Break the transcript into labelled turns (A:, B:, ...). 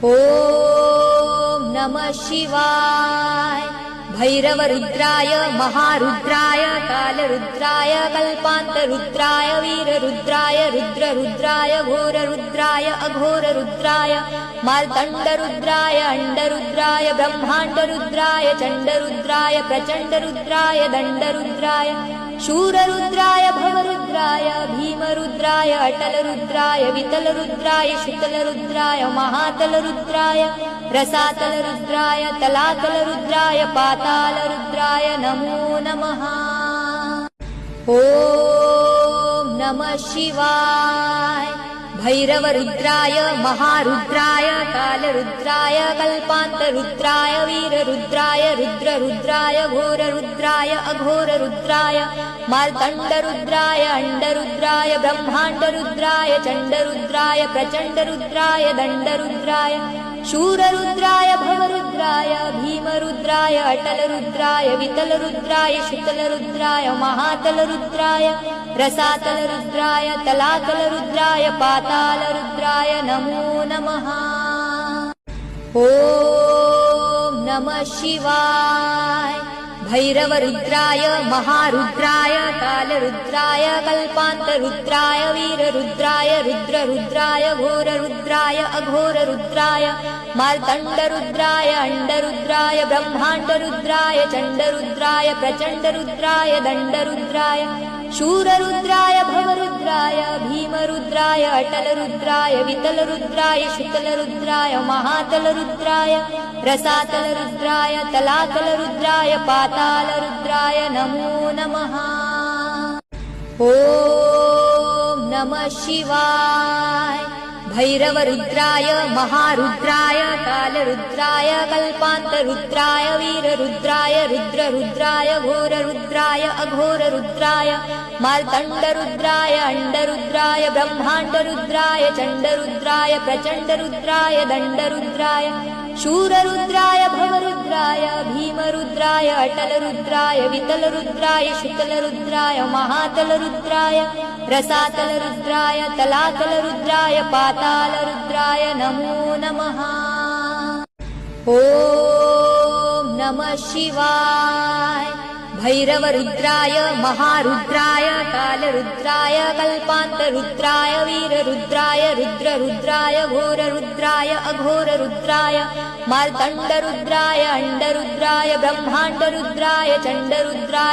A: ॐ नमः शिवाय। भैरवरुद्राय महारुद्राय कालरुद्राय कल्पान्तरुद्राय वीररुद्राय रुद्ररुद्राय घोररुद्राय अघोररुद्राय मार्तण्डरुद्राय अण्डरुद्राय ब्रह्माण्डरुद्राय चण्डरुद्राय प्रचण्डरुद्राय दण्डरुद्राय शूररुद्राय भवरुद्राय भीमरुद्राय अटलरुद्राय वितलरुद्राय शीतलरुद्राय महातलरुद्राय रसातलरुद्राय तलातलरुद्राय पातालरुद्राय नमो नमः। ॐ नमः शिवाय। भैरवरुद्राय महारुद्राय कालरुद्राय कल्पान्तरुद्राय वीररुद्राय रुद्ररुद्राय घोररुद्राय अघोररुद्राय मार्तण्डरुद्राय अण्डरुद्राय ब्रह्माण्डरुद्राय चण्डरुद्राय प्रचण्डरुद्राय दण्डरुद्राय शूररुद्राय भवरुद्राय भीमरुद्राय अटलरुद्राय वितलरुद्राय शीतलरुद्राय महातलरुद्राय रसातलरुद्राय तलातलरुद्राय पातालरुद्राय नमो नमः। ॐ नमः शिवाय। भैरवरुद्राय महारुद्राय कालरुद्राय कल्पान्तरुद्राय वीररुद्राय रुद्ररुद्राय घोररुद्राय अघोररुद्राय मार्तण्डरुद्राय अण्डरुद्राय ब्रह्माण्डरुद्राय चण्डरुद्राय प्रचण्डरुद्राय दण्डरुद्राय शूररुद्राय भवरुद्राय भीमरुद्राय अटलरुद्राय वितलरुद्राय शीतलरुद्राय महातलरुद्राय रसातलरुद्राय तलातलरुद्राय पातालरुद्राय नमो नमः। ॐ नमः शिवाय। भैरवरुद्राय महारुद्राय कालरुद्राय कल्पान्तरुद्राय वीररुद्राय रुद्ररुद्राय घोररुद्राय अघोररुद्राय मार्तण्डरुद्राय अण्डरुद्राय ब्रह्माण्डरुद्राय चण्डरुद्राय प्रचण्डरुद्राय दण्डरुद्राय शूररुद्राय भवरुद्राय भीमरुद्राय अटलरुद्राय वितलरुद्राय शीतलरुद्राय महातलरुद्राय रसातलरुद्राय तलातलरुद्राय पातालरुद्राय नमो नमः। ॐ नमः शिवाय। भैरवरुद्राय महारुद्राय कालरुद्राय कल्पान्तरुद्राय वीररुद्राय रुद्ररुद्राय घोररुद्राय अघोररुद्राय मार्तण्डरुद्राय अण्डरुद्राय ब्रह्माण्डरुद्राय चण्डरुद्राय